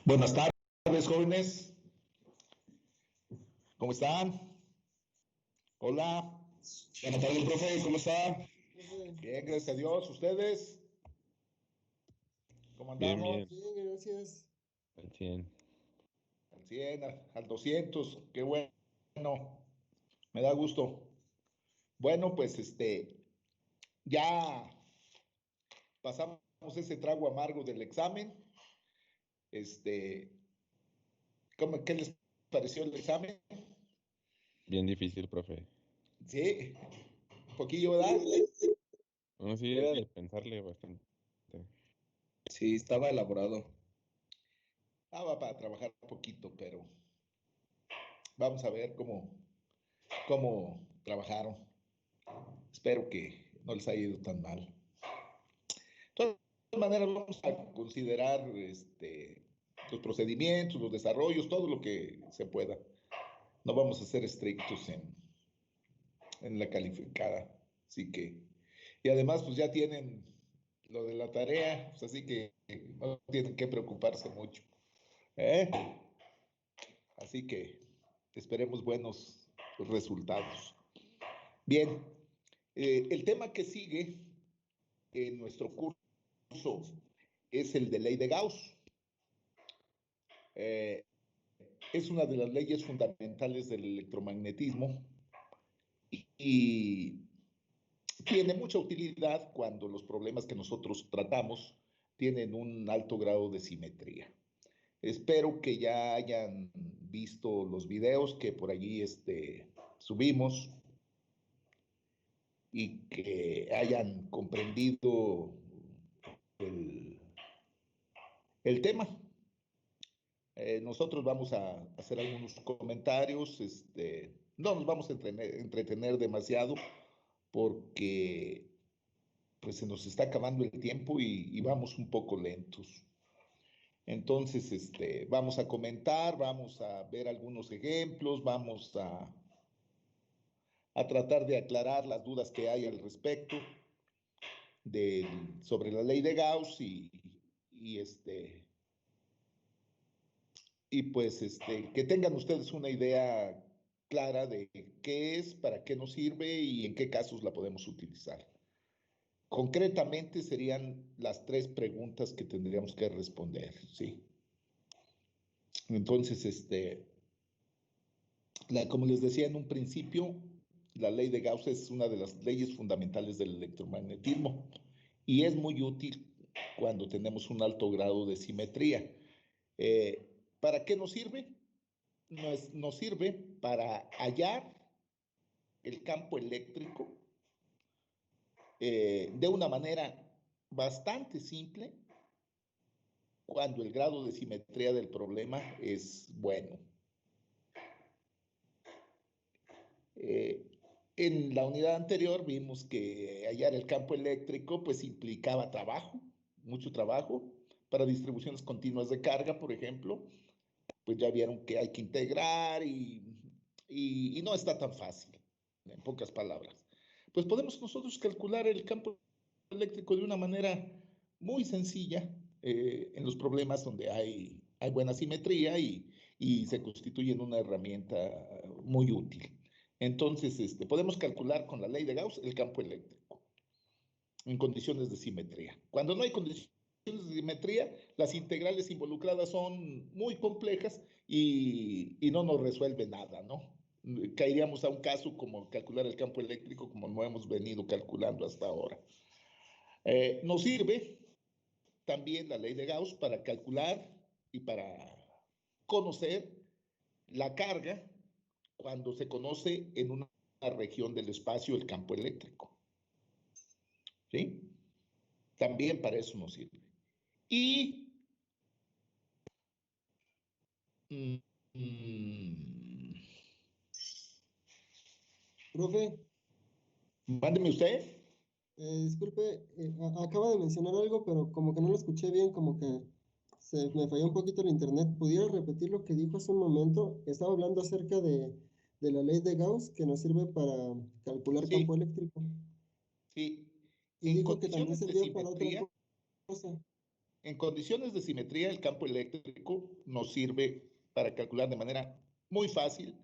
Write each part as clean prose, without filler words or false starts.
Buenas tardes, jóvenes. ¿Cómo están? Hola. Buenas tardes, profe. ¿Cómo está? Bien, gracias a Dios. ¿Ustedes? ¿Cómo Bien, andamos? bien, Bien, gracias. al 100. Al 100, al 200. Qué bueno. Me da gusto. Bueno, pues ya pasamos ese trago amargo del examen. Este, ¿Qué les pareció el examen? Bien difícil, profe. Sí, un poquillo, ¿verdad? Bueno, sí, hay Era, que pensarle bastante. sí, estaba elaborado. Va para trabajar un poquito, pero vamos a ver cómo trabajaron. Espero que no les haya ido tan mal. De todas maneras, vamos a considerar los procedimientos, los desarrollos, todo lo que se pueda. No vamos a ser estrictos en la calificada. Así que, y además, pues ya tienen lo de la tarea, pues así que no tienen que preocuparse mucho. ¿Eh? Así que esperemos buenos resultados. Bien, el tema que sigue en nuestro curso es el de ley de Gauss. Eh, es una de las leyes fundamentales del electromagnetismo y tiene mucha utilidad cuando los problemas que nosotros tratamos tienen un alto grado de simetría. Espero que ya hayan visto los videos que por allí subimos y que hayan comprendido el, el tema. Nosotros vamos a hacer algunos comentarios, no nos vamos a entretener demasiado porque pues se nos está acabando el tiempo y vamos un poco lentos. Entonces, vamos a comentar, vamos a ver algunos ejemplos, vamos a tratar de aclarar las dudas que hay al respecto sobre la ley de Gauss y y pues que tengan ustedes una idea clara de qué es, para qué nos sirve y en qué casos la podemos utilizar. Concretamente serían las tres preguntas que tendríamos que responder, ¿sí? Entonces, como les decía en un principio, la ley de Gauss es una de las leyes fundamentales del electromagnetismo y es muy útil cuando tenemos un alto grado de simetría. ¿Para qué nos sirve? Nos sirve para hallar el campo eléctrico de una manera bastante simple cuando el grado de simetría del problema es bueno. En la unidad anterior vimos que hallar el campo eléctrico pues implicaba trabajo, mucho trabajo, para distribuciones continuas de carga, por ejemplo, pues ya vieron que hay que integrar y no está tan fácil, en pocas palabras. Pues podemos nosotros calcular el campo eléctrico de una manera muy sencilla en los problemas donde hay buena simetría y se constituye en una herramienta muy útil. Entonces, podemos calcular con la ley de Gauss el campo eléctrico en condiciones de simetría. Cuando no hay condiciones de simetría, las integrales involucradas son muy complejas y no nos resuelve nada, ¿no? Caeríamos a un caso como calcular el campo eléctrico como no hemos venido calculando hasta ahora. Nos sirve también la ley de Gauss para calcular y para conocer la carga cuando se conoce en una región del espacio el campo eléctrico. ¿Sí? También para eso nos sirve. Y Profe, mándeme usted. disculpe, acaba de mencionar algo, pero como que no lo escuché bien, como que se me falló un poquito el internet. ¿Pudiera repetir lo que dijo hace un momento? Estaba hablando acerca de la ley de Gauss que nos sirve para calcular campo Sí, eléctrico sí. y En dijo que también condiciones de servía para otra simetría, cosa. En condiciones de simetría, el campo eléctrico nos sirve para calcular de manera muy fácil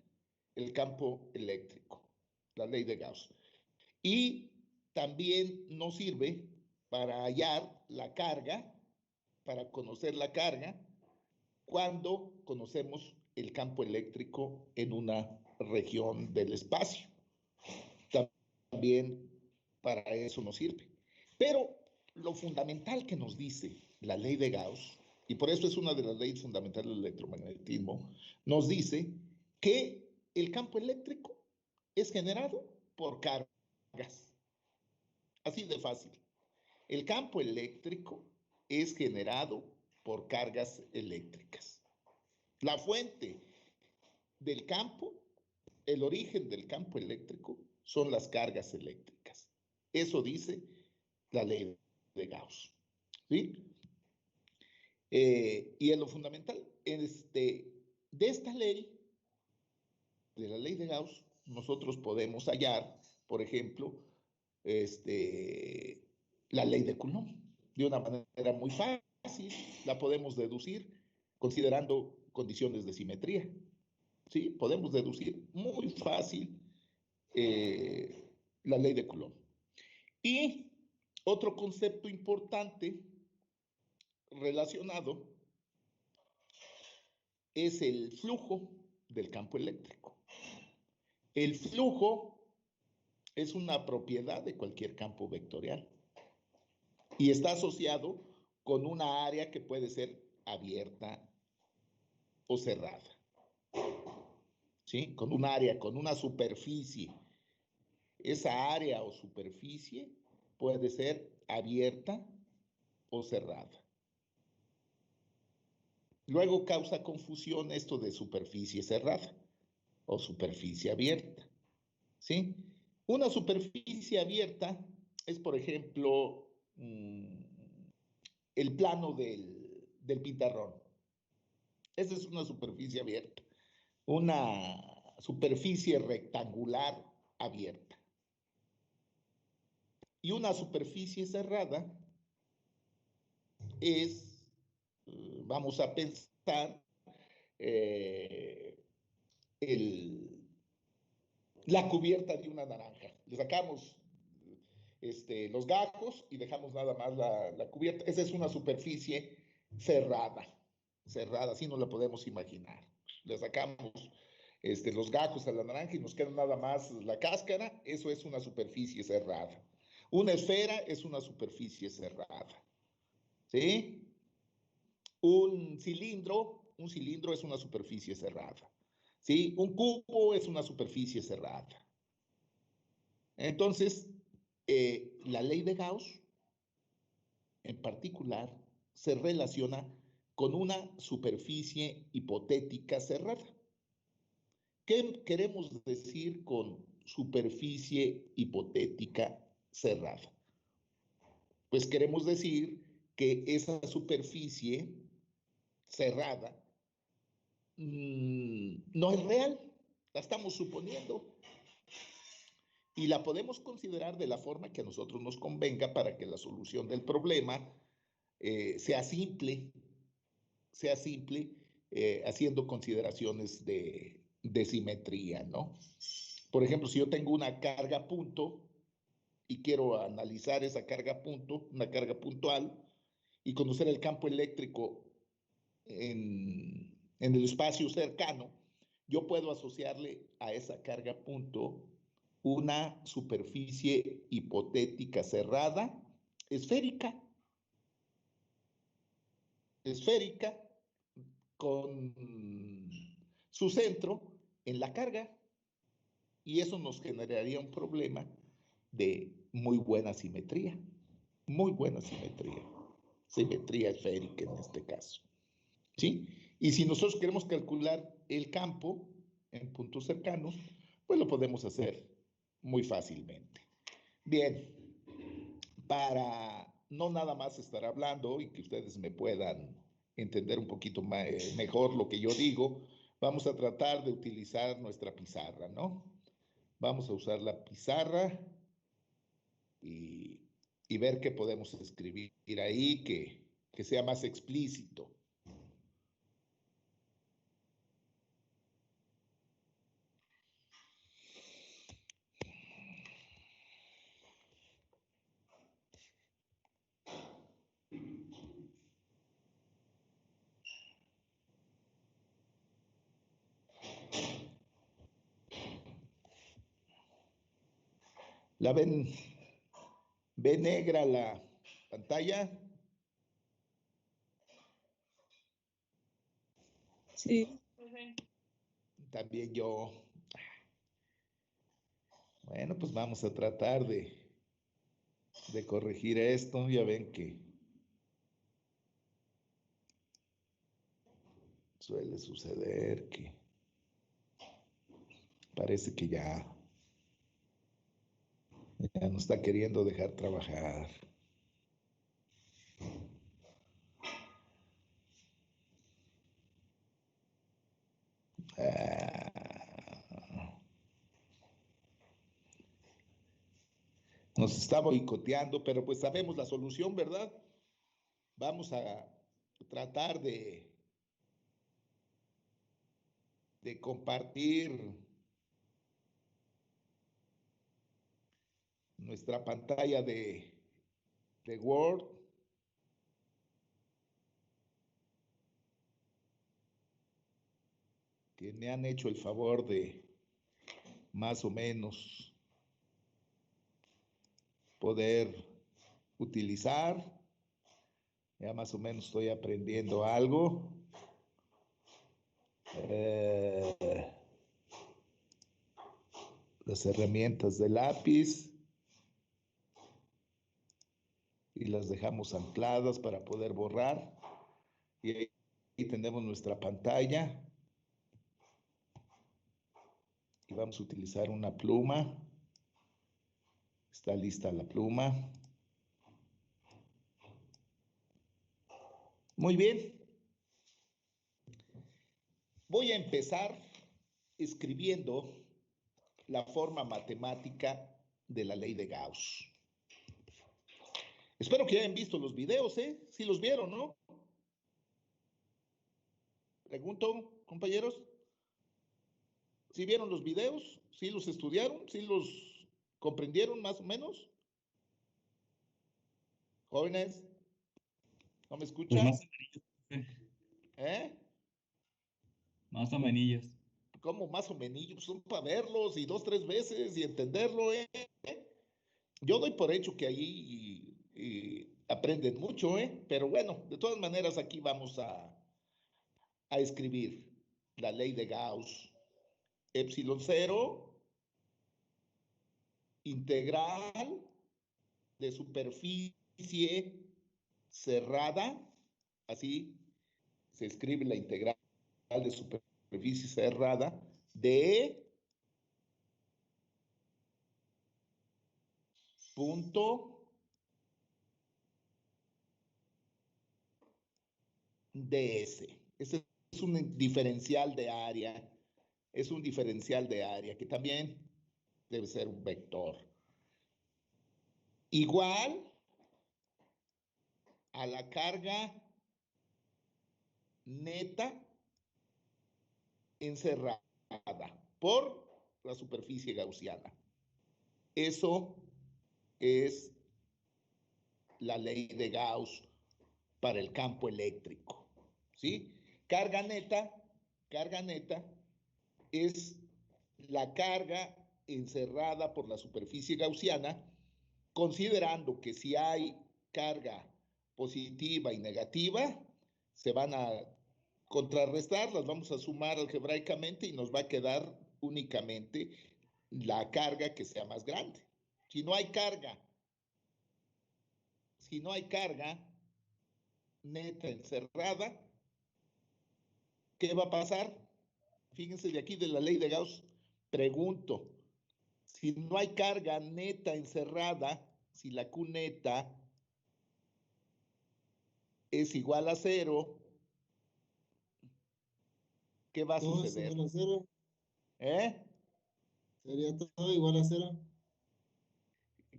el campo eléctrico, la ley de Gauss. Y también nos sirve para hallar la carga, para conocer la carga, cuando conocemos el campo eléctrico en una región del espacio. También para eso nos sirve. Pero lo fundamental que nos dice la ley de Gauss, y por eso es una de las leyes fundamentales del electromagnetismo, nos dice que el campo eléctrico es generado por cargas. Así de fácil. El campo eléctrico es generado por cargas eléctricas. La fuente del campo, el origen del campo eléctrico, son las cargas eléctricas. Eso dice la ley de Gauss. ¿Sí? Y en lo fundamental, de esta ley, de la ley de Gauss, nosotros podemos hallar, por ejemplo, la ley de Coulomb. De una manera muy fácil, la podemos deducir considerando condiciones de simetría. ¿Sí? Podemos deducir muy fácil la ley de Coulomb. Y otro concepto importante relacionado es el flujo del campo eléctrico. El flujo es una propiedad de cualquier campo vectorial y está asociado con una área que puede ser abierta o cerrada. ¿Sí? Con un área, con una superficie. Esa área o superficie puede ser abierta o cerrada. Luego causa confusión esto de superficie cerrada o superficie abierta. ¿Sí? Una superficie abierta es, por ejemplo, el plano del pizarrón. Esa es una superficie abierta. Una superficie rectangular abierta. Y una superficie cerrada es, vamos a pensar, la cubierta de una naranja. Le sacamos los gajos y dejamos nada más la cubierta. Esa es una superficie cerrada, así no la podemos imaginar. Le sacamos los gajos a la naranja y nos queda nada más la cáscara. Eso es una superficie cerrada. Una esfera es una superficie cerrada. ¿Sí? Un cilindro es una superficie cerrada. ¿Sí? Un cubo es una superficie cerrada. Entonces, la ley de Gauss, en particular, se relaciona con una superficie hipotética cerrada. ¿Qué queremos decir con superficie hipotética cerrada? Pues queremos decir que esa superficie cerrada no es real, la estamos suponiendo y la podemos considerar de la forma que a nosotros nos convenga para que la solución del problema sea simple, haciendo consideraciones de simetría, ¿no? Por ejemplo, si yo tengo una carga punto y quiero analizar esa carga punto, una carga puntual, y conocer el campo eléctrico en el espacio cercano, yo puedo asociarle a esa carga punto una superficie hipotética cerrada, esférica, con su centro en la carga, y eso nos generaría un problema de muy buena simetría, simetría esférica en este caso. ¿Sí? Y si nosotros queremos calcular el campo en puntos cercanos, pues lo podemos hacer muy fácilmente. Bien, para no nada más estar hablando y que ustedes me puedan entender un poquito mejor lo que yo digo, vamos a tratar de utilizar nuestra pizarra, ¿no? Vamos a usar la pizarra y ver qué podemos escribir ahí que que sea más explícito. ¿La ve negra la pantalla? Sí. También yo. Bueno, pues vamos a tratar de corregir esto. Ya ven que suele suceder que parece que ya no está queriendo dejar trabajar. Nos está boicoteando, pero pues sabemos la solución, ¿verdad? Vamos a tratar de compartir nuestra pantalla de Word. Que me han hecho el favor de más o menos poder utilizar. Ya más o menos estoy aprendiendo algo. Las herramientas de lápiz y las dejamos ancladas para poder borrar. Y ahí tenemos nuestra pantalla. Y vamos a utilizar una pluma. Está lista la pluma. Muy bien. Voy a empezar escribiendo la forma matemática de la ley de Gauss. Espero que hayan visto los videos, ¿eh? Sí los vieron, ¿no? Pregunto, compañeros. ¿Sí vieron los videos? ¿Sí los estudiaron? ¿Sí los comprendieron más o menos? Jóvenes, ¿no me Pues escuchan? más o menos. ¿Eh? Más o menos. ¿Cómo más o menos? Pues son para verlos y 2, 3 veces y entenderlo, ¿eh? Yo doy por hecho que ahí aprenden mucho, ¿eh? Pero bueno, de todas maneras aquí vamos a escribir la ley de Gauss. Epsilon 0, integral de superficie cerrada, así se escribe la integral de superficie cerrada de punto ds. Ese es un diferencial de área, es un diferencial de área que también debe ser un vector. Igual a la carga neta encerrada por la superficie gaussiana. Eso es la ley de Gauss para el campo eléctrico, ¿sí? Carga neta es la carga encerrada por la superficie gaussiana, considerando que si hay carga positiva y negativa, se van a contrarrestar, las vamos a sumar algebraicamente y nos va a quedar únicamente la carga que sea más grande. Si no hay carga neta encerrada, ¿qué va a pasar? Fíjense de aquí de la ley de Gauss, pregunto, si no hay carga neta encerrada, si la Q neta es igual a 0, ¿qué va a Todo es suceder? igual a 0. ¿Eh? Sería todo igual a 0.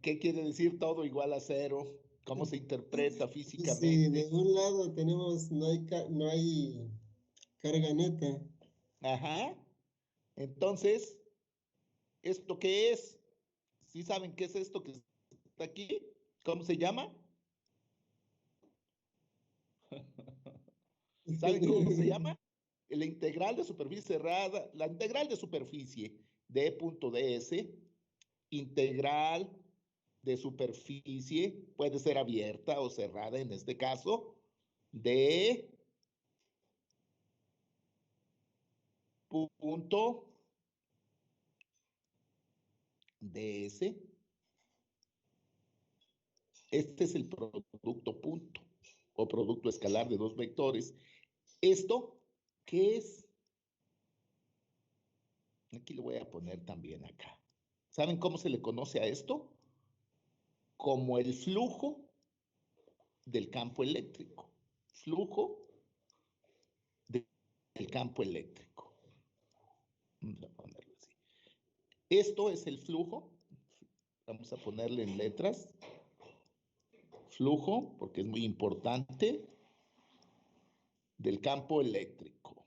¿Qué quiere decir todo igual a 0? cómo se interpreta Sí, físicamente. de un lado tenemos, no hay carga neta. Ajá. Entonces, ¿esto qué es? ¿Sí saben qué es esto que está aquí? ¿Cómo se llama? ¿Saben cómo se llama? La integral de superficie cerrada, la integral de superficie de punto ds, integral de superficie, puede ser abierta o cerrada en este caso, de punto ds. Este es el producto punto o producto escalar de dos vectores. ¿Esto qué es? Aquí lo voy a poner también acá. ¿Saben cómo se le conoce a esto? Como el flujo del campo eléctrico. Flujo del campo eléctrico. Vamos a ponerlo así. Esto es el flujo. Vamos a ponerle en letras. Flujo, porque es muy importante, del campo eléctrico.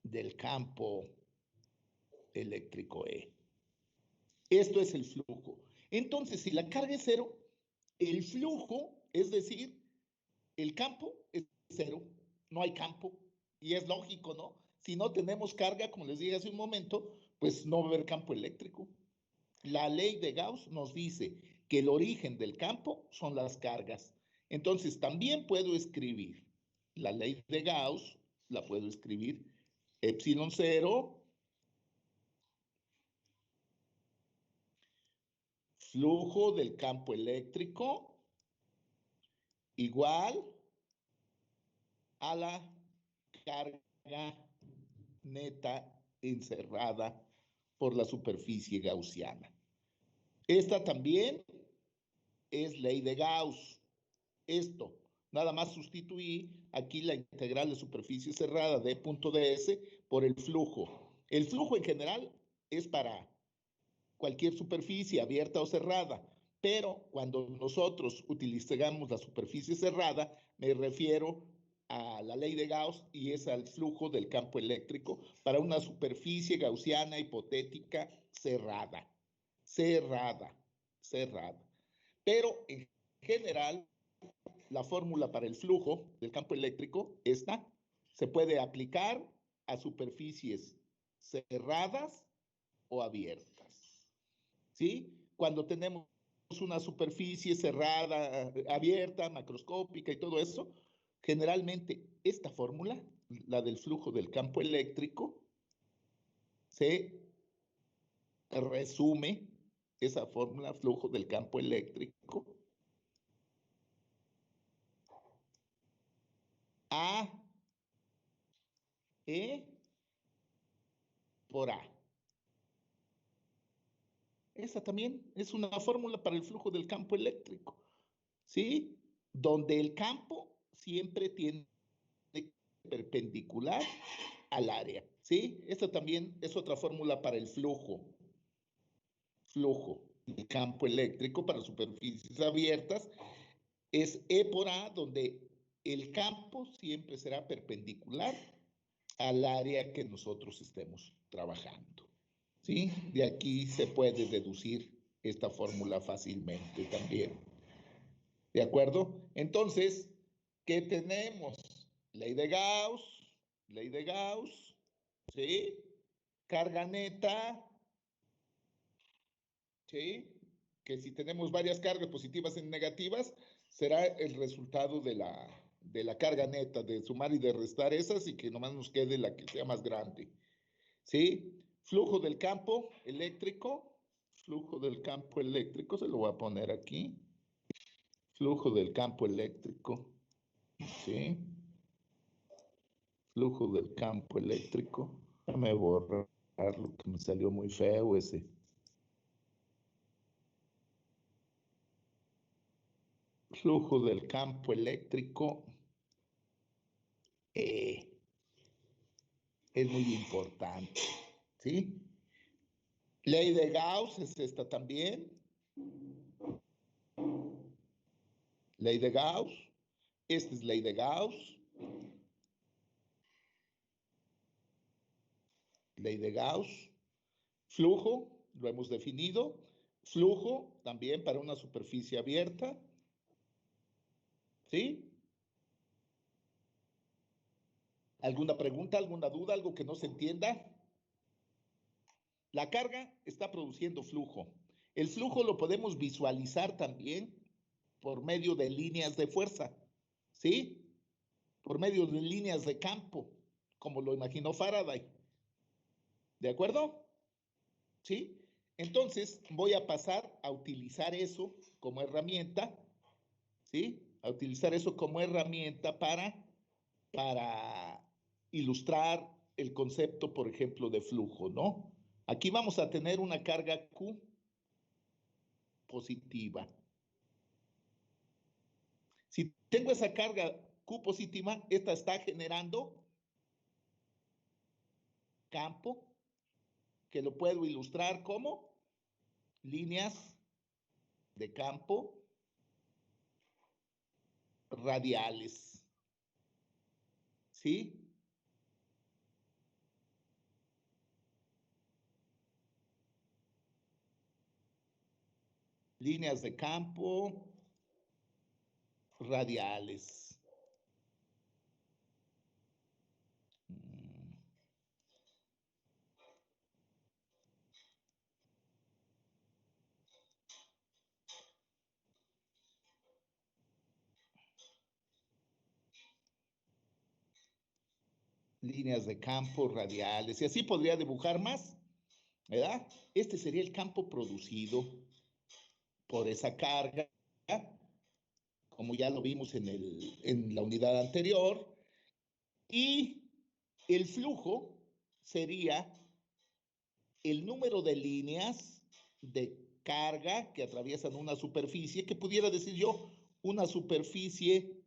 Del campo eléctrico E. Esto es el flujo. Entonces, si la carga es cero, el flujo, es decir, el campo es cero, no hay campo. Y es lógico, ¿no? Si no tenemos carga, como les dije hace un momento, pues no va a haber campo eléctrico. La ley de Gauss nos dice que el origen del campo son las cargas. Entonces, también puedo escribir la ley de Gauss, la puedo escribir epsilon cero, flujo del campo eléctrico igual a la carga neta encerrada por la superficie gaussiana. Esta también es ley de Gauss. Esto, nada más sustituí aquí la integral de superficie cerrada de punto ds por el flujo. El flujo en general es para cualquier superficie abierta o cerrada, pero cuando nosotros utilizamos la superficie cerrada, me refiero a la ley de Gauss y es al flujo del campo eléctrico para una superficie gaussiana hipotética cerrada, cerrada, cerrada. Pero en general, la fórmula para el flujo del campo eléctrico, esta, se puede aplicar a superficies cerradas o abiertas. ¿Sí? Cuando tenemos una superficie cerrada, abierta, macroscópica y todo eso, generalmente esta fórmula, la del flujo del campo eléctrico, se resume, esa fórmula, flujo del campo eléctrico, a E por A. Esa también es una fórmula para el flujo del campo eléctrico, ¿sí? Donde el campo siempre tiene perpendicular al área, ¿sí? Esta también es otra fórmula para el flujo del campo eléctrico para superficies abiertas. Es E por A, donde el campo siempre será perpendicular al área que nosotros estemos trabajando. ¿Sí? De aquí se puede deducir esta fórmula fácilmente también. ¿De acuerdo? Entonces, ¿qué tenemos? Ley de Gauss, ¿sí? Carga neta, ¿sí? Que si tenemos varias cargas positivas y negativas, será el resultado de la carga neta, de sumar y de restar esas y que nomás nos quede la que sea más grande. ¿Sí? Flujo del campo eléctrico, se lo voy a poner aquí. Flujo del campo eléctrico, ¿sí? Flujo del campo eléctrico. Déjame borrar lo que me salió muy feo ese. Flujo del campo eléctrico. es muy importante, ¿sí? Ley de Gauss es esta también. Ley de Gauss. Esta es ley de Gauss. Ley de Gauss. Flujo, lo hemos definido. Flujo también para una superficie abierta. ¿Sí? ¿Alguna pregunta, alguna duda, algo que no se entienda? La carga está produciendo flujo. El flujo lo podemos visualizar también por medio de líneas de fuerza, ¿sí? Por medio de líneas de campo, como lo imaginó Faraday. ¿De acuerdo? ¿Sí? Entonces voy a pasar a utilizar eso como herramienta, ¿sí? A utilizar eso como herramienta para ilustrar el concepto, por ejemplo, de flujo, ¿no? Aquí vamos a tener una carga Q positiva. Si tengo esa carga Q positiva, esta está generando campo, que lo puedo ilustrar como líneas de campo radiales. ¿Sí? Líneas de campo radiales. Líneas de campo radiales. Y así podría dibujar más, ¿verdad? Este sería el campo producido por esa carga, como ya lo vimos en la unidad anterior. Y el flujo sería el número de líneas de carga que atraviesan una superficie, que pudiera decir yo, una superficie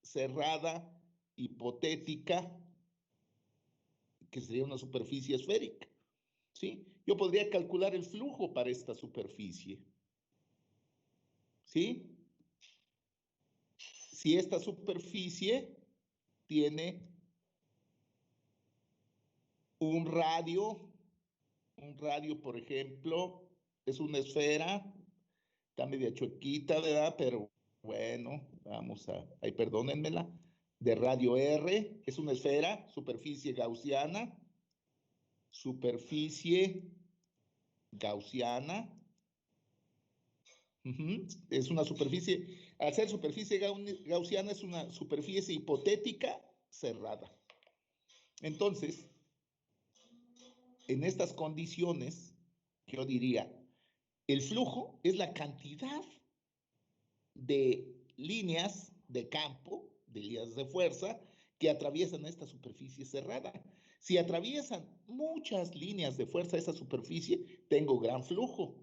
cerrada, hipotética, que sería una superficie esférica, ¿sí? Yo podría calcular el flujo para esta superficie, ¿sí? Si esta superficie tiene un radio, por ejemplo, es una esfera, está media chuequita, ¿verdad? Pero bueno, vamos a, ahí perdónenmela, de radio R, es una esfera, superficie gaussiana, es una superficie, al ser superficie gaussiana es una superficie hipotética cerrada. Entonces, en estas condiciones, yo diría, el flujo es la cantidad de líneas de campo, de líneas de fuerza, que atraviesan esta superficie cerrada. Si atraviesan muchas líneas de fuerza esa superficie, tengo gran flujo.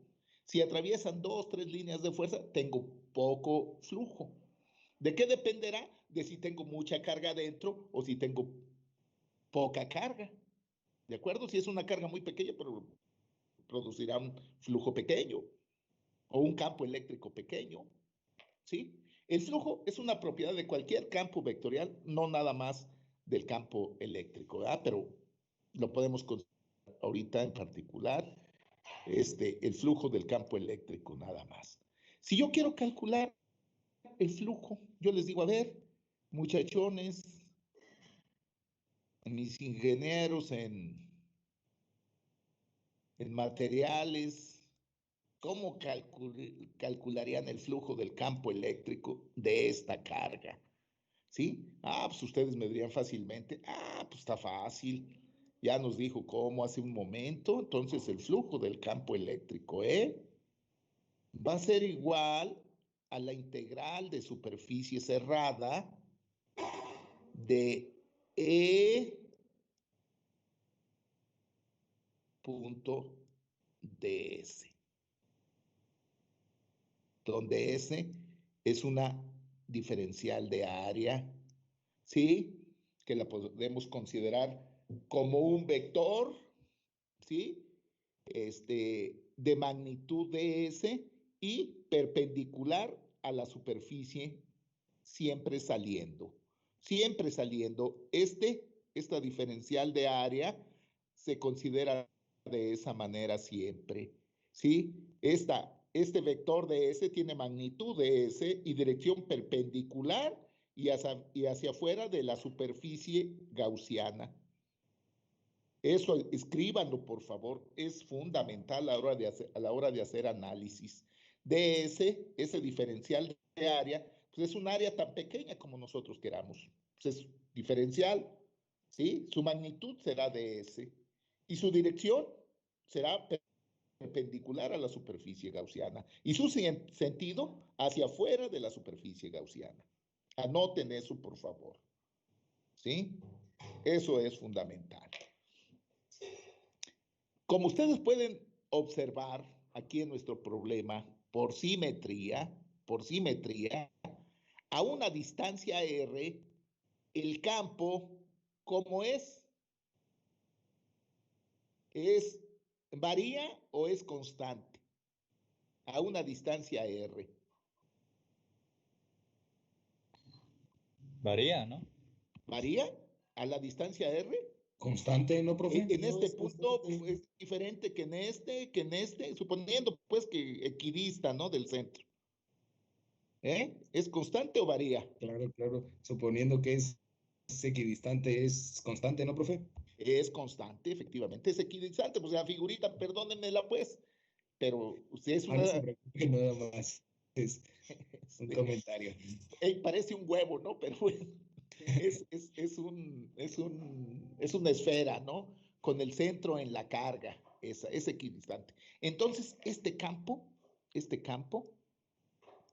Si atraviesan 2, 3 líneas de fuerza, tengo poco flujo. ¿De qué dependerá? De si tengo mucha carga dentro o si tengo poca carga. ¿De acuerdo? Si es una carga muy pequeña, pero producirá un flujo pequeño o un campo eléctrico pequeño. ¿Sí? El flujo es una propiedad de cualquier campo vectorial, no nada más del campo eléctrico, ¿verdad? Pero lo podemos considerar ahorita en particular, el flujo del campo eléctrico nada más. Si yo quiero calcular el flujo, yo les digo, a ver, muchachones, mis ingenieros en materiales, ¿cómo calcularían el flujo del campo eléctrico de esta carga? ¿Sí? Ah, pues ustedes me dirían fácilmente, pues está fácil. Ya nos dijo cómo hace un momento. Entonces el flujo del campo eléctrico, va a ser igual a la integral de superficie cerrada de E punto ds, donde S es una diferencial de área, ¿sí? Que la podemos considerar como un vector, ¿sí? De magnitud ds y perpendicular a la superficie, siempre saliendo. Siempre saliendo. Esta diferencial de área se considera de esa manera siempre, ¿sí? Este vector ds tiene magnitud ds y dirección perpendicular y hacia afuera de la superficie gaussiana. Eso escríbanlo, por favor, es fundamental a la hora de hacer análisis. Ese diferencial de área, pues es un área tan pequeña como nosotros queramos. Pues es diferencial, ¿sí? Su magnitud será ds y su dirección será perpendicular a la superficie gaussiana y su sentido hacia afuera de la superficie gaussiana. Anoten eso, por favor, ¿sí? Eso es fundamental. Como ustedes pueden observar aquí en nuestro problema, por simetría, a una distancia r, el campo, ¿cómo es? ¿Varía o es constante? A una distancia r. Varía, ¿no? ¿Varía a la distancia r? Constante, ¿no, profe? En este es punto constante. es diferente que en este, suponiendo pues que equidista, ¿no? Del centro. ¿Es constante o varía? Claro, claro. Suponiendo que es equidistante, es constante, ¿no, profe? Es constante, efectivamente, es equidistante. Pues la figurita, perdónenmela pues, pero usted es Ah, no se una... preocupe, nada más. Es un comentario. Parece un huevo, ¿no? Pero bueno, es una esfera, ¿no? Con el centro en la carga, es equidistante. Entonces, este campo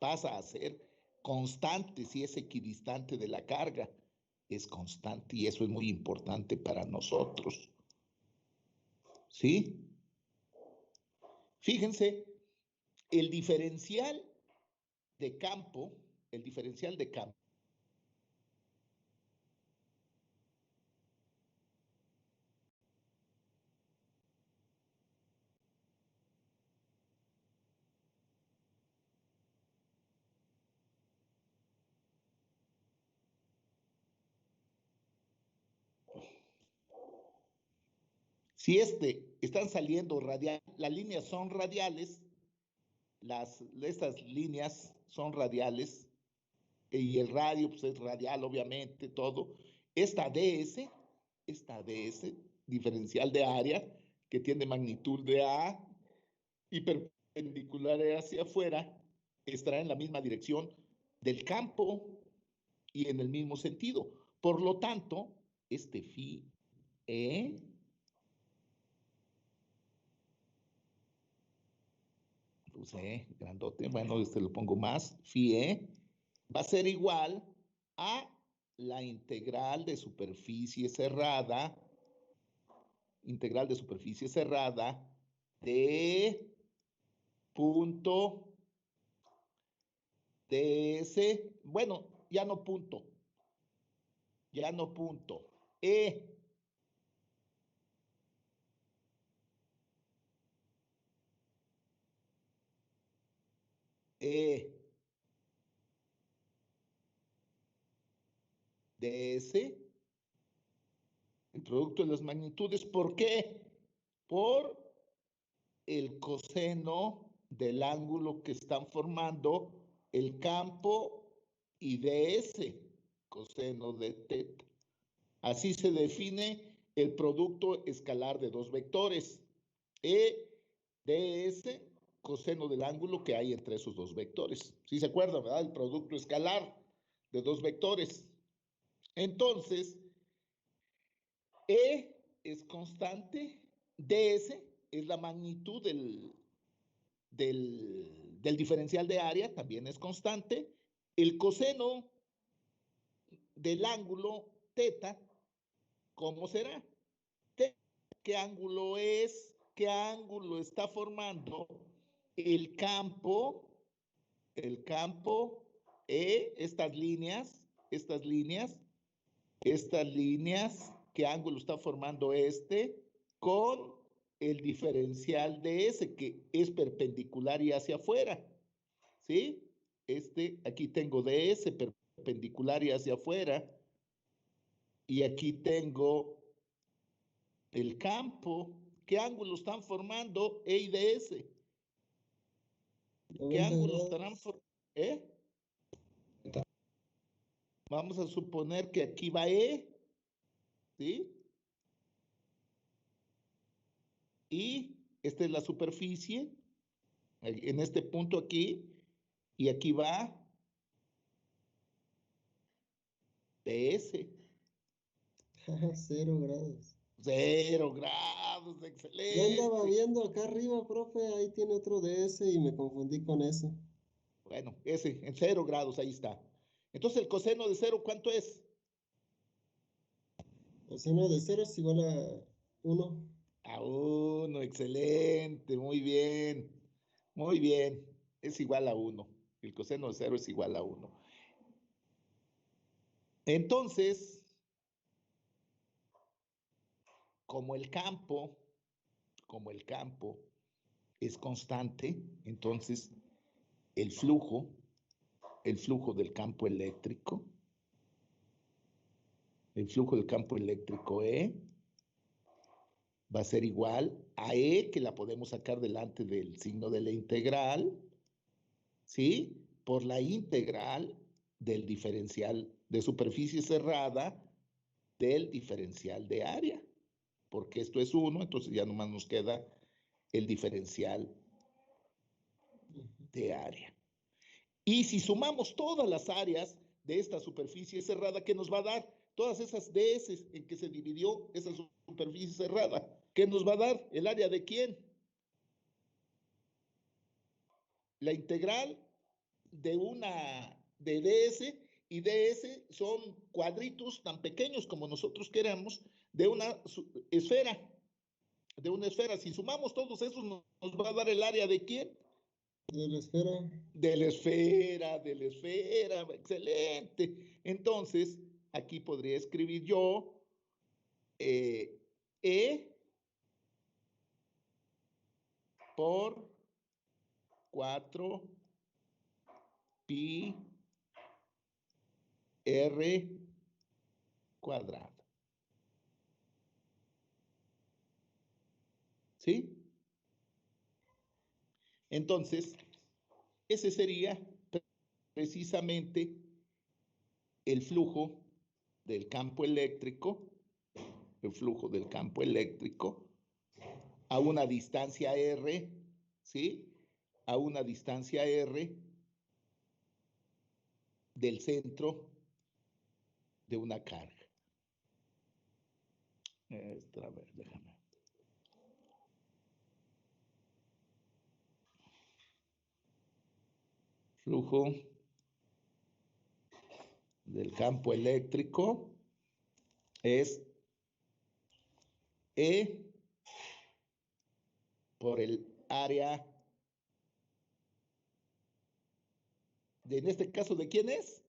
pasa a ser constante si es equidistante de la carga. Es constante y eso es muy importante para nosotros. ¿Sí? Fíjense, el diferencial de campo, si están saliendo radial, las líneas son radiales, estas líneas son radiales, y el radio pues es radial, obviamente, todo. Esta DS, diferencial de área, que tiene magnitud de A y perpendicular hacia afuera, estará en la misma dirección del campo y en el mismo sentido. Por lo tanto, este phi E puse grandote, bueno, lo pongo más, phi E va a ser igual a la integral de superficie cerrada, de punto ds, bueno, ya no punto, E ds, el producto de las magnitudes. ¿Por qué? Por el coseno del ángulo que están formando el campo y ds, coseno de teta. Así se define el producto escalar de dos vectores. E ds, coseno del ángulo que hay entre esos dos vectores. ¿Sí se acuerdan, verdad? El producto escalar de dos vectores. Entonces, E es constante, ds es la magnitud del diferencial de área, también es constante. El coseno del ángulo teta, ¿cómo será? ¿Qué ángulo es? ¿Qué ángulo está formando el campo? Estas líneas qué ángulo está formando este con el diferencial de ese, que es perpendicular y hacia afuera. ¿Sí? Aquí tengo DS perpendicular y hacia afuera. Y aquí tengo el campo. ¿Qué ángulo están formando E y DS? ¿Qué 90 ángulo grados. estarán formando? Vamos a suponer que aquí va E, ¿sí? Y esta es la superficie, en este punto aquí, y aquí va DS. 0 grados. 0 grados, Yo andaba excelente. viendo acá arriba, profe, ahí tiene otro DS y me confundí con ese. Bueno, ese, en 0 grados, ahí está. Entonces, el coseno de 0, ¿cuánto es? Coseno de 0 es igual a 1. A 1, excelente, muy bien. Muy bien, es igual a 1. El coseno de 0 es igual a 1. Entonces, como el campo es constante, entonces el flujo del campo eléctrico, E, va a ser igual a E, que la podemos sacar delante del signo de la integral, ¿sí? Por la integral del diferencial de superficie cerrada del diferencial de área, porque esto es 1, entonces ya nomás nos queda el diferencial de área. Y si sumamos todas las áreas de esta superficie cerrada, ¿qué nos va a dar? Todas esas DS en que se dividió esa superficie cerrada. ¿Qué nos va a dar? ¿El área de quién? La integral de DS, y DS son cuadritos tan pequeños como nosotros queramos de una esfera. Si sumamos todos esos, nos va a dar el área de quién? De la esfera. De la esfera, excelente. Entonces, aquí podría escribir yo E por 4 pi r cuadrado. ¿Sí? Entonces, ese sería precisamente el flujo del campo eléctrico, a una distancia r, ¿sí? A una distancia r del centro de una carga. A ver, déjame. Flujo del campo eléctrico es E por el área en este caso, ¿de quién es?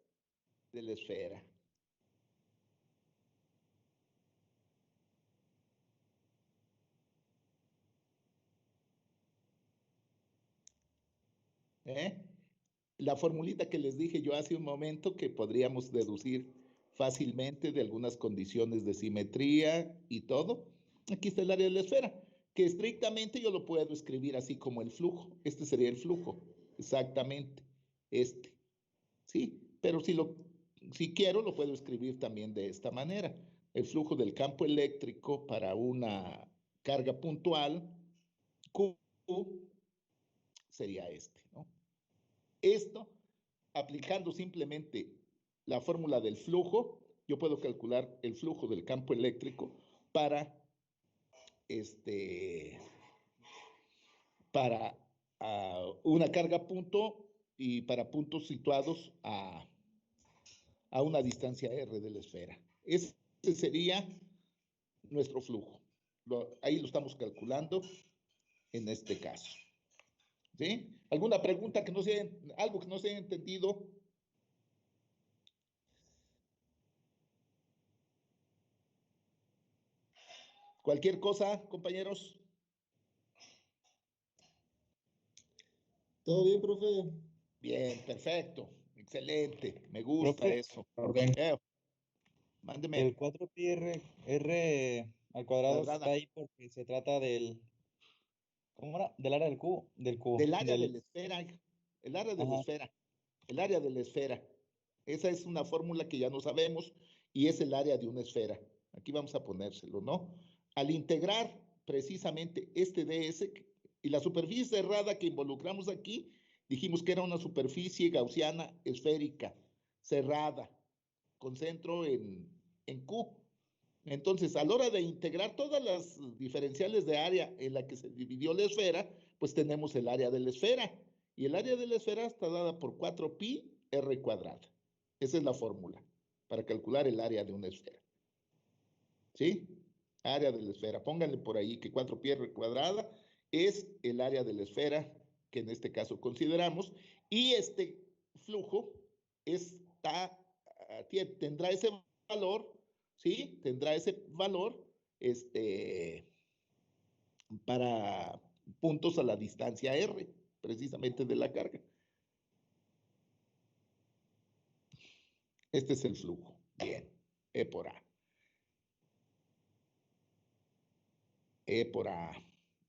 De la esfera. La formulita que les dije yo hace un momento, que podríamos deducir fácilmente de algunas condiciones de simetría y todo. Aquí está el área de la esfera, que estrictamente yo lo puedo escribir así como el flujo. Este sería el flujo, exactamente, ¿sí? Pero si quiero, lo puedo escribir también de esta manera. El flujo del campo eléctrico para una carga puntual, Q, sería ¿no? Esto, aplicando simplemente la fórmula del flujo, yo puedo calcular el flujo del campo eléctrico para una carga punto y para puntos situados a una distancia r de la esfera. Ese sería nuestro flujo. Ahí lo estamos calculando en este caso. ¿Sí? ¿Alguna pregunta algo que no se haya entendido? Cualquier cosa, compañeros. ¿Todo bien, profe? Bien, perfecto. Excelente. Me gusta Profe, eso. Orden. Mándeme. el 4pi r al cuadrado Cuadrada. está ahí porque se trata del, ¿cómo era? Del área del cubo, Del área de la esfera. El área de la Ajá. esfera. El área de la esfera. Esa es una fórmula que ya no sabemos y es el área de una esfera. Aquí vamos a ponérselo, ¿no? Al integrar precisamente este ds y la superficie cerrada que involucramos aquí, dijimos que era una superficie gaussiana esférica, cerrada, con centro en Q. Entonces, a la hora de integrar todas las diferenciales de área en la que se dividió la esfera, pues tenemos el área de la esfera. Y el área de la esfera está dada por 4pi r cuadrada. Esa es la fórmula para calcular el área de una esfera. ¿Sí? Área de la esfera. Pónganle por ahí que 4pi r cuadrada es el área de la esfera que en este caso consideramos. Y este flujo tendrá ese valor, ¿sí? Tendrá ese valor para puntos a la distancia r, precisamente de la carga. Este es el flujo. Bien. E por A. E por A.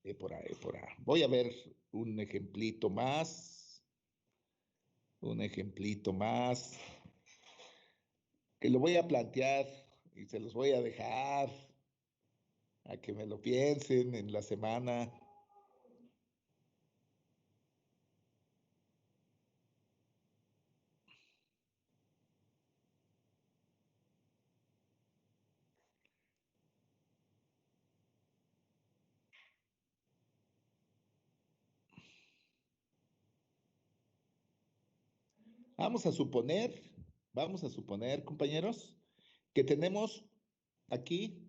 E por A, E por A. Voy a ver un ejemplito más. Un ejemplito más. Que lo voy a plantear y se los voy a dejar a que me lo piensen en la semana. Vamos a suponer, compañeros, que tenemos aquí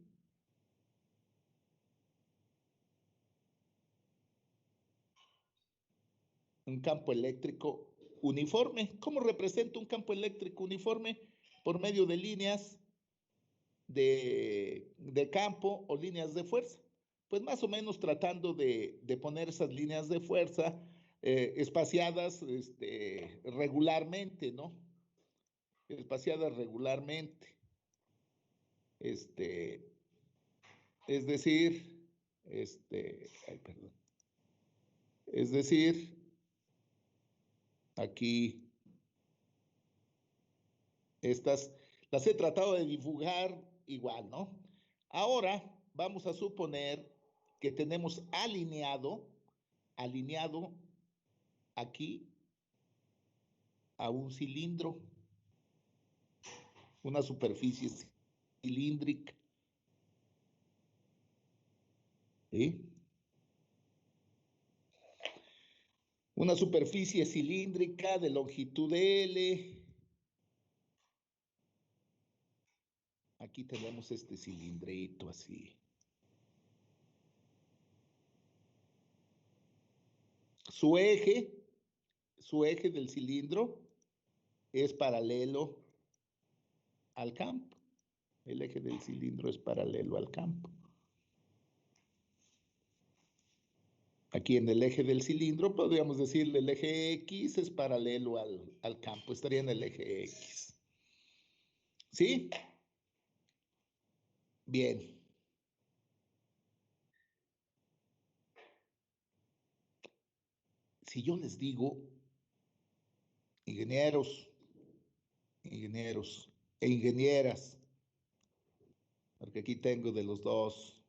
un campo eléctrico uniforme. ¿Cómo represento un campo eléctrico uniforme? Por medio de líneas de campo o líneas de fuerza. Pues más o menos tratando de poner esas líneas de fuerza espaciadas regularmente, ¿no? Espaciadas regularmente. Es decir, ay, perdón. Es decir, aquí estas las he tratado de dibujar igual, ¿no? Ahora vamos a suponer que tenemos alineado aquí a un cilindro, una superficie cilíndrica. ¿Sí? Una superficie cilíndrica de longitud L. Aquí tenemos este cilindrito así. Su eje del cilindro es paralelo al campo. El eje del cilindro es paralelo al campo. Aquí en el eje del cilindro podríamos decirle el eje X es paralelo al campo, estaría en el eje X. ¿Sí? Bien. Si yo les digo, ingenieros e ingenieras, porque aquí tengo de los dos,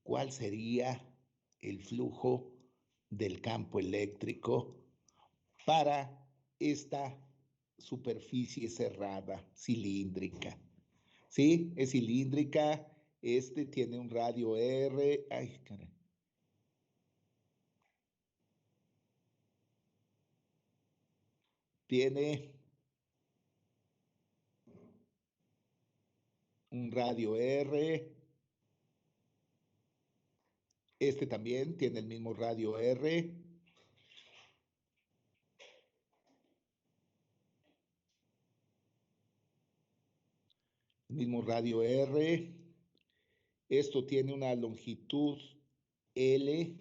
¿cuál sería el flujo del campo eléctrico para esta superficie cerrada cilíndrica? ¿Sí? Es cilíndrica, tiene un radio R, ay, caray. Tiene un radio R, también tiene el mismo radio R. El mismo radio R. Esto tiene una longitud L.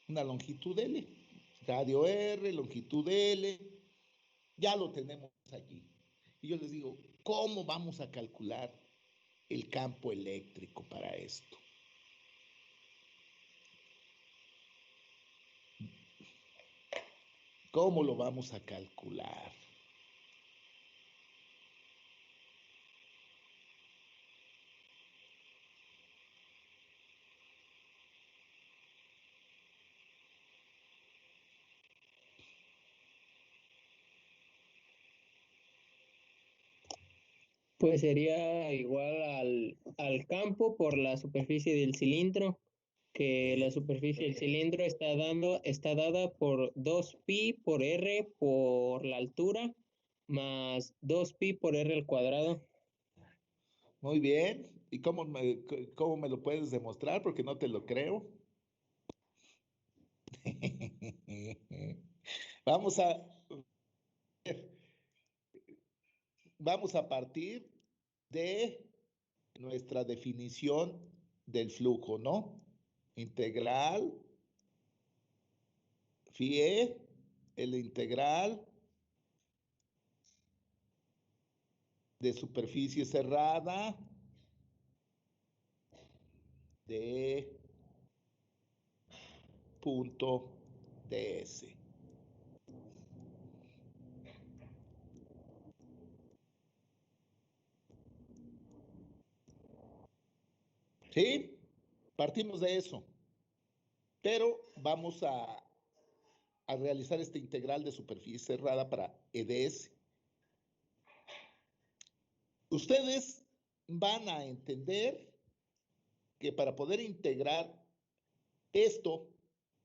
Una longitud L. Radio R, longitud L. Ya lo tenemos aquí. Y yo les digo, ¿cómo vamos a calcular el campo eléctrico para esto? ¿Cómo lo vamos a calcular? Pues sería igual al campo por la superficie del cilindro, que la superficie del cilindro está dada por 2pi por r por la altura, más 2pi por r al cuadrado. Muy bien. ¿Y cómo me lo puedes demostrar? Porque no te lo creo. Vamos a partir de nuestra definición del flujo, ¿no? Integral phi e, el integral de superficie cerrada de punto ds. ¿Sí? Partimos de eso. Pero vamos a realizar este integral de superficie cerrada para EDS. Ustedes van a entender que para poder integrar esto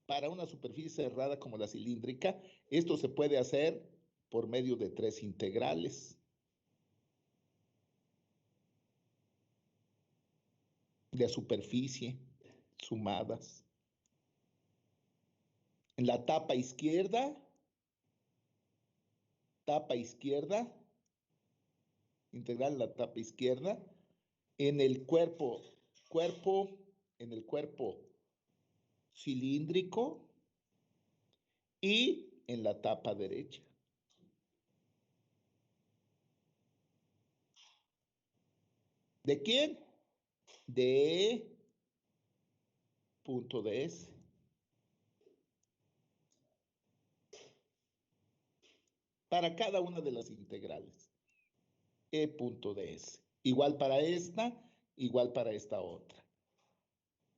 para una superficie cerrada como la cilíndrica, esto se puede hacer por medio de 3 integrales. De superficie sumadas. En la tapa izquierda, integral en la tapa izquierda, en el cuerpo cilíndrico y en la tapa derecha. ¿De quién? De punto ds. Para cada una de las integrales. E.ds. Igual para esta, igual para esta otra.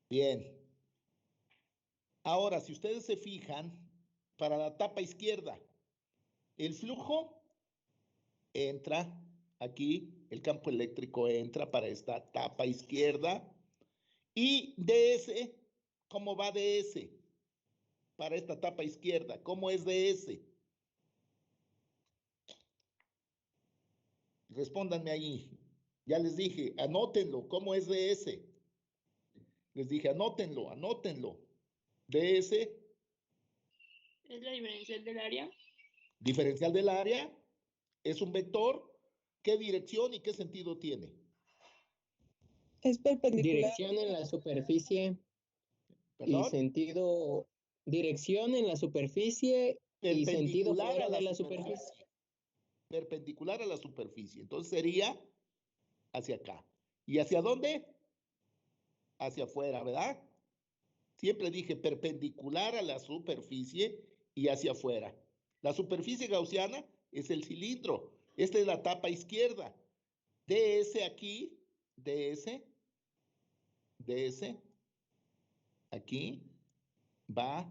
Bien. Ahora, si ustedes se fijan, para la tapa izquierda, el flujo entra aquí, el campo eléctrico entra para esta tapa izquierda. Y ds, ¿cómo va ds? Para esta tapa izquierda, ¿cómo es ds? Respóndanme ahí. Ya les dije, anótenlo. ¿Cómo es ds? Les dije, anótenlo. ds. Es la diferencial del área. Diferencial del área es un vector. ¿Qué dirección y qué sentido tiene? Es perpendicular. Dirección en la superficie y ¿Perdón? sentido. Dirección en la superficie y sentido fuera de la superficie. Perpendicular a la superficie. Entonces sería hacia acá. ¿Y hacia dónde? Hacia afuera, ¿verdad? Siempre dije perpendicular a la superficie y hacia afuera. La superficie gaussiana es el cilindro. Esta es la tapa izquierda. ds aquí, ds, aquí, va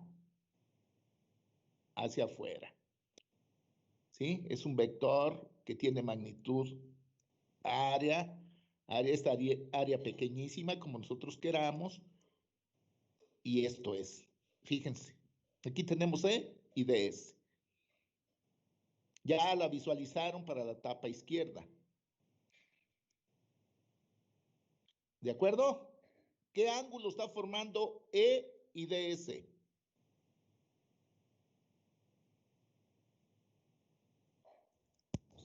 hacia afuera. ¿Sí? Es un vector que tiene magnitud área, esta área pequeñísima como nosotros queramos. Y esto es, fíjense, aquí tenemos E y DS. Ya la visualizaron para la tapa izquierda. ¿De acuerdo? ¿Qué ángulo está formando E IDS?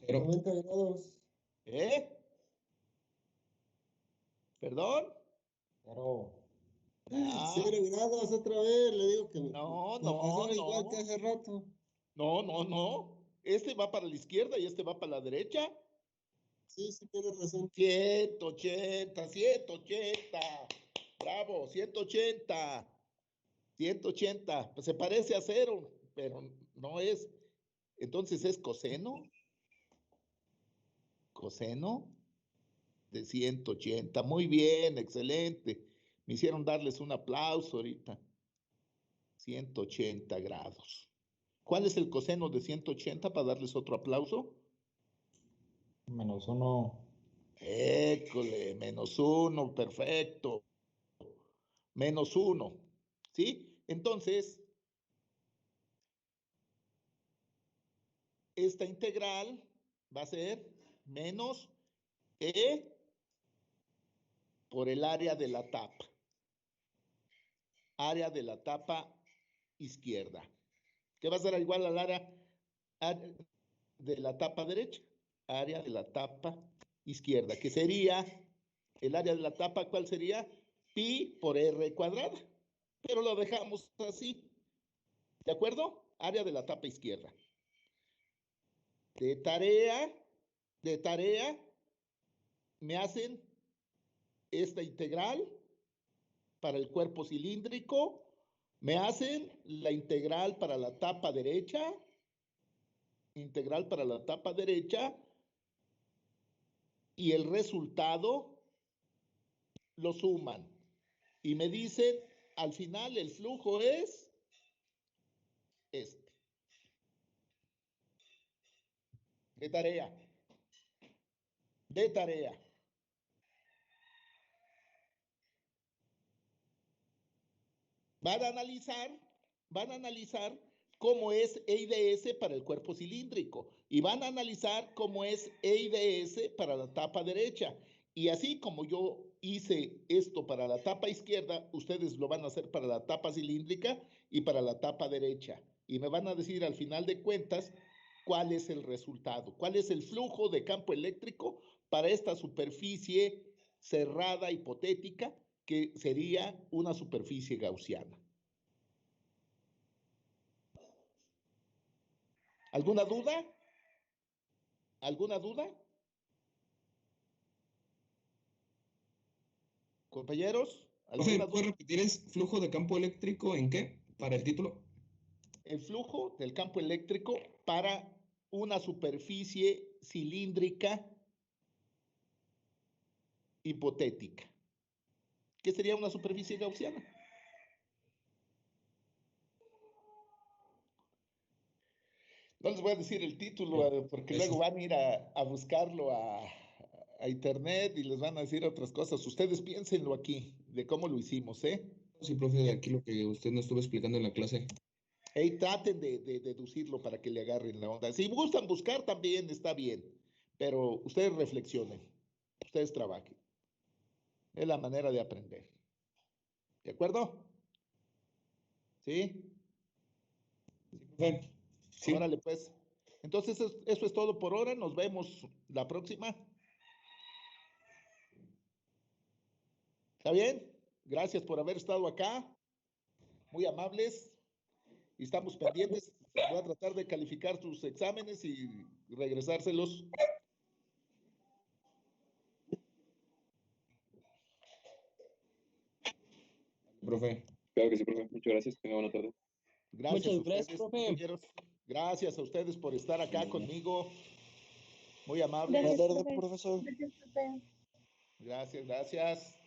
Cero. 90 grados. ¿Eh? ¿Perdón? Cero. Ah, 0 grados otra vez, le digo que no, me pasaba no, igual que no. hace rato. No, no, no. Este va para la izquierda y este va para la derecha. Sí, sí, tienes razón. 180, 180. Bravo, 180. 180. Pues se parece a 0, pero no es. Entonces es coseno. Coseno de 180. Muy bien, excelente. Me hicieron darles un aplauso ahorita. 180 grados. ¿Cuál es el coseno de 180 para darles otro aplauso? -1. École, -1, perfecto. -1, ¿sí? Entonces, esta integral va a ser menos E por el área de la tapa. Área de la tapa izquierda. ¿Qué va a ser igual al área de la tapa derecha? Área de la tapa izquierda, que sería el área de la tapa, ¿cuál sería? Pi por R cuadrada. Pero lo dejamos así. ¿De acuerdo? Área de la tapa izquierda. De tarea, me hacen esta integral para el cuerpo cilíndrico, me hacen la integral para la tapa derecha, y el resultado lo suman. Y me dicen, al final el flujo es este. De tarea. Van a analizar cómo es EIDS para el cuerpo cilíndrico y van a analizar cómo es EIDS para la tapa derecha. Y así como yo hice esto para la tapa izquierda, ustedes lo van a hacer para la tapa cilíndrica y para la tapa derecha. Y me van a decir al final de cuentas cuál es el resultado, cuál es el flujo de campo eléctrico para esta superficie cerrada hipotética que sería una superficie gaussiana. ¿Alguna duda? ¿Alguna duda? Compañeros, ¿alguna ¿Puedes duda? repetir el flujo de campo eléctrico en qué? Para el título. El flujo del campo eléctrico para una superficie cilíndrica hipotética. ¿Qué sería una superficie gaussiana? No les voy a decir el título porque luego van a ir a buscarlo a internet y les van a decir otras cosas. Ustedes piénsenlo aquí, de cómo lo hicimos, ¿eh? Sí, profe, aquí lo que usted nos estuvo explicando en la clase. Hey, traten de deducirlo para que le agarren la onda. Si gustan buscar también está bien, pero ustedes reflexionen, ustedes trabajen. Es la manera de aprender. ¿De acuerdo? ¿Sí? Profe. Sí. Órale, pues. Entonces, eso es todo por ahora. Nos vemos la próxima. ¿Está bien? Gracias por haber estado acá. Muy amables. Y estamos pendientes. Voy a tratar de calificar sus exámenes y regresárselos. Profe. Claro que sí, profe. Muchas gracias. Tenga buena tarde. Gracias a Muchas ustedes, gracias, profe. compañeros. Gracias a ustedes por estar acá conmigo. Muy amables. Gracias, Buenas tardes, profe. profesor. Gracias, profe. Gracias, gracias.